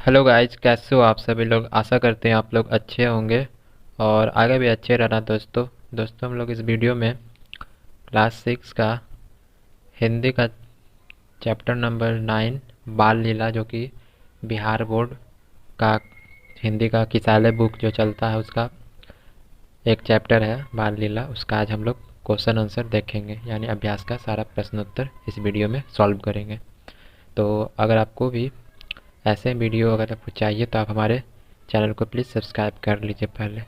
Hello guys, कैसे हो आप सभी लोग। आशा करते हैं आप लोग अच्छे होंगे और आगे भी अच्छे रहना। दोस्तों हम लोग इस वीडियो में क्लास 6 का हिंदी का चैप्टर नंबर 9 बाल लीला, जो कि बिहार बोर्ड का हिंदी का किसाले बुक जो चलता है उसका एक चैप्टर है बाल लीला, उसका आज हम लोग क्वेश्चन आंसर देखेंगे, यानी अभ्यास का सारा प्रश्नोत्तर इस वीडियो में सॉल्व करेंगे। तो अगर आपको भी ऐसे वीडियो अगर आपको चाहिए तो आप हमारे चैनल को प्लीज़ सब्सक्राइब कर लीजिए पहले।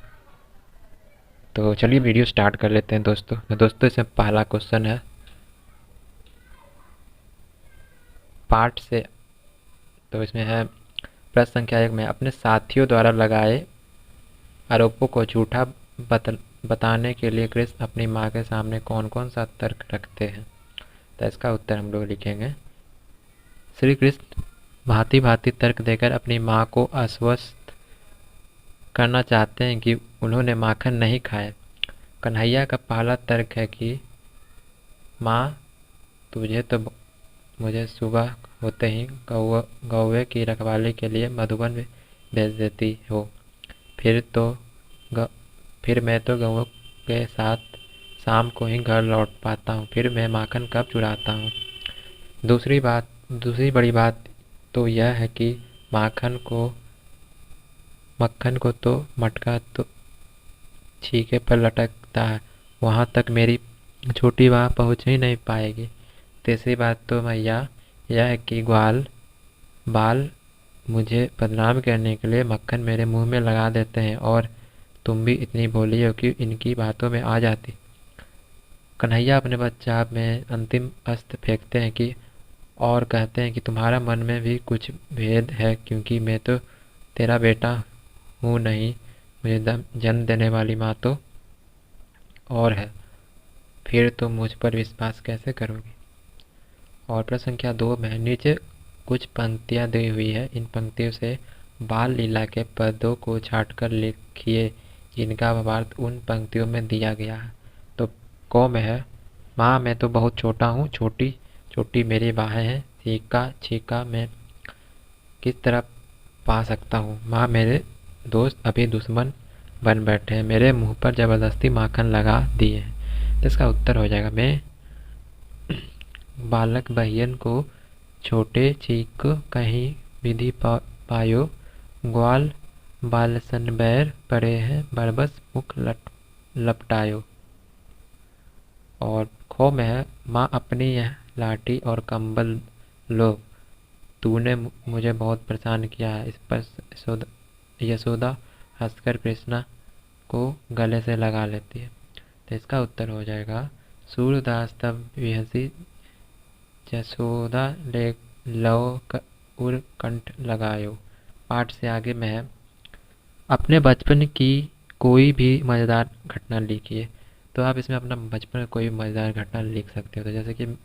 तो चलिए वीडियो स्टार्ट कर लेते हैं दोस्तों इसमें पहला क्वेश्चन है पार्ट से। तो इसमें है प्रश्न संख्या 1 में अपने साथियों द्वारा लगाए आरोपों को झूठा बताने के लिए कृष्ण अपनी माँ के सामने कौन कौन सा तर्क रखते हैं। तो इसका उत्तर हम लोग लिखेंगे। श्री कृष्ण भांति भांति तर्क देकर अपनी माँ को आश्वस्त करना चाहते हैं कि उन्होंने माखन नहीं खाया। कन्हैया का पहला तर्क है कि माँ, तुझे तो मुझे सुबह होते ही कौवे की रखवाली के लिए मधुबन भेज देती हो, फिर तो ग, फिर मैं तो गौओं के साथ शाम को ही घर लौट पाता हूँ, फिर मैं माखन कब चुराता हूँ। दूसरी बड़ी बात तो यह है कि मक्खन को तो मटका तो छीके पर लटकता है, वहाँ तक मेरी छोटी माँ पहुँच ही नहीं पाएगी। तीसरी बात तो मैया यह है कि ग्वाल बाल मुझे बदनाम करने के लिए मक्खन मेरे मुंह में लगा देते हैं और तुम भी इतनी भोली हो कि इनकी बातों में आ जाती। कन्हैया अपने बच्चा में अंतिम अस्त्र फेंकते हैं कि और कहते हैं कि तुम्हारा मन में भी कुछ भेद है, क्योंकि मैं तो तेरा बेटा हूँ नहीं, मुझे जन्म देने वाली माँ तो और है, फिर तुम मुझ पर विश्वास कैसे करोगी। और प्रश्न संख्या 2 में नीचे कुछ पंक्तियाँ दी हुई है, इन पंक्तियों से बाल लीला के पदों को छांटकर लिखिए जिनका भावार्थ उन पंक्तियों में दिया गया है। तो क में है माँ मैं तो बहुत छोटा हूँ, छोटी छोटी मेरी बाहें हैं, छीका छीका मैं किस तरह पा सकता हूँ। माँ मेरे दोस्त अभी दुश्मन बन बैठे हैं, मेरे मुंह पर जबरदस्ती माखन लगा दिए हैं। तो इसका उत्तर हो जाएगा मैं बालक बहियन को छोटे चीक कहीं विधि पायो, ग्वाल बालसन बैर पड़े हैं, बरबस मुख लपटायो। और खो में है माँ अपनी यह लाठी और कंबल लो, तूने मुझे बहुत परेशान किया है। इस पर यशोदा हंसकर कृष्णा को गले से लगा लेती है। तो इसका उत्तर हो जाएगा सूरदास तब विहसी जसोदा ले लव उर कंठ लगायो। पाठ से आगे में है अपने बचपन की कोई भी मज़ेदार घटना लिखिए। तो आप इसमें अपना बचपन का कोई भी मज़ेदार घटना लिख सकते हो। तो जैसे कि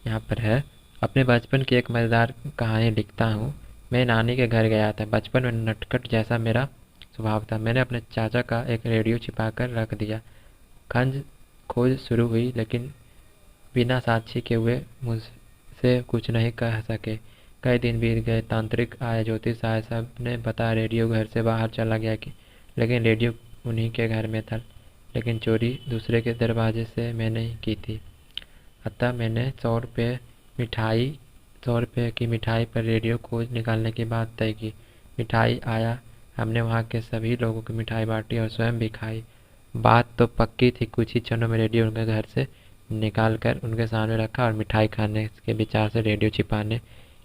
यहाँ पर है अपने बचपन की एक मज़ेदार कहानी लिखता हूँ। मैं नानी के घर गया था, बचपन में नटखट जैसा मेरा स्वभाव था। मैंने अपने चाचा का एक रेडियो छिपा कर रख दिया। खंज खोज शुरू हुई, लेकिन बिना साक्षी के हुए मुझसे कुछ नहीं कह सके। कई दिन बीत गए, तांत्रिक आए, ज्योतिष आए, सब ने बताया रेडियो घर से बाहर चला गया कि लेकिन रेडियो उन्हीं के घर में था, लेकिन चोरी दूसरे के दरवाजे से मैंने की थी। अतः मैंने 100 रुपये की मिठाई पर रेडियो खोज निकालने की बात तय की। मिठाई आया, हमने वहाँ के सभी लोगों की मिठाई बांटी और स्वयं भी खाई। बात तो पक्की थी, कुछ ही क्षणों में रेडियो उनके घर से निकाल कर उनके सामने रखा और मिठाई खाने के विचार से रेडियो छिपाने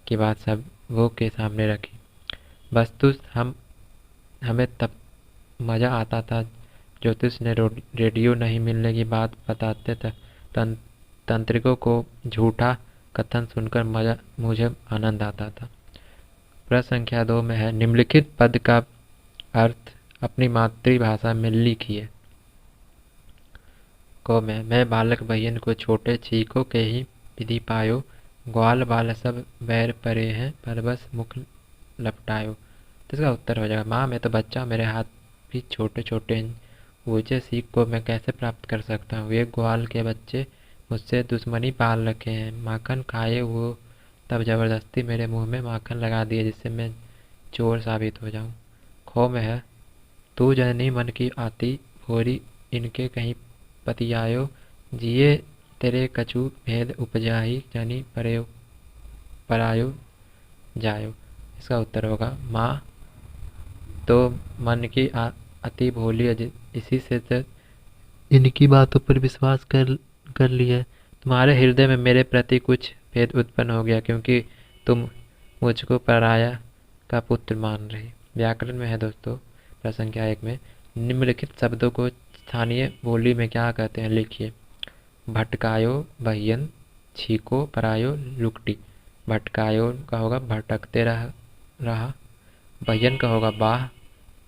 की बात सबों के सामने रखी। वस्तु हमें तब मज़ा आता था। ज्योतिष ने रेडियो नहीं मिलने की बात बताते थे, तांत्रिकों को झूठा कथन सुनकर मुझे आनंद आता था। प्रश्न संख्या 2 में है निम्नलिखित पद का अर्थ अपनी मातृभाषा में लिखिए। को मैं बालक बहियन को छोटे छीको के ही विधि पायो, ग्वाल बाल सब बैर परे हैं, पर बस मुख लपटायो। तो इसका उत्तर हो जाएगा माँ मैं तो बच्चा, मेरे हाथ भी छोटे छोटे हैं, ऊँचे सीख को मैं कैसे प्राप्त कर सकता हूँ। ये ग्वाल के बच्चे मुझसे दुश्मनी पाल रखे हैं, माखन खाए वो तब जबरदस्ती मेरे मुंह में माखन लगा दिए, जिससे मैं चोर साबित हो जाऊं। खो में है, तू जननी मन की आती भोरी, इनके कहीं पतियायो, जिए तेरे कछु भेद उपजाही, जनी परायो परायो जायो। इसका उत्तर होगा माँ तो मन की अति भोली है, इसी से तो इनकी बातों पर विश्वास कर कर लिया। तुम्हारे हृदय में मेरे प्रति कुछ भेद उत्पन्न हो गया, क्योंकि तुम मुझको पराया का पुत्र मान रही। व्याकरण में है दोस्तों, प्रश्न संख्या 1 में निम्नलिखित शब्दों को स्थानीय बोली में क्या कहते हैं, लिखिए। भटकायो बहियन, छीको परायो लुकटी। भटकायो का होगा भटकते रहा, बहियन का होगा बाह,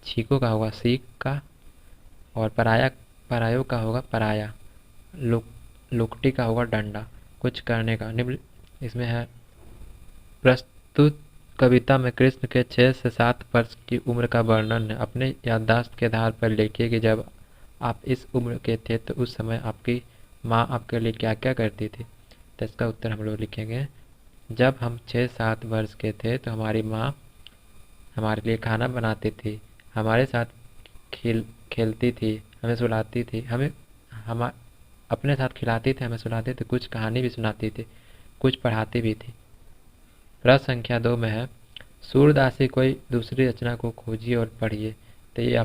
छीको का होगा सीख का, और परायो का होगा पराया, लुक लुकटी का होगा डंडा, कुछ करने का। निम्न इसमें है, प्रस्तुत कविता में कृष्ण के 6 से 7 वर्ष की उम्र का वर्णन है। अपने याददाश्त के आधार पर लिखिए कि जब आप इस उम्र के थे तो उस समय आपकी माँ आपके लिए क्या क्या करती थी। तो इसका उत्तर हम लोग लिखेंगे, जब हम 6-7 वर्ष के थे तो हमारी माँ हमारे लिए खाना बनाती थी, हमारे साथ खेलती थी, हमें सुलाती थी, हम अपने साथ खिलाती थी, हमें सुलाती थी, कुछ कहानी भी सुनाती थी, कुछ पढ़ाती भी थी। प्रश्न संख्या 2 में है, सूरदास की कोई दूसरी रचना को खोजिए और पढ़िए। तो ये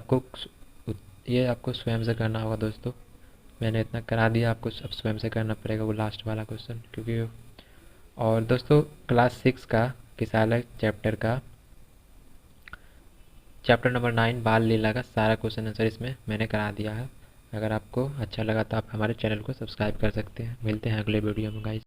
आपको स्वयं से करना होगा दोस्तों। मैंने इतना करा दिया, आपको अब स्वयं से करना पड़ेगा वो लास्ट वाला क्वेश्चन, क्योंकि और दोस्तों क्लास 6 का किसालय चैप्टर नंबर 9 बाल लीला का सारा क्वेश्चन आंसर इसमें मैंने करा दिया है। अगर आपको अच्छा लगा तो आप हमारे चैनल को सब्सक्राइब कर सकते हैं। मिलते हैं अगले वीडियो में गाइस।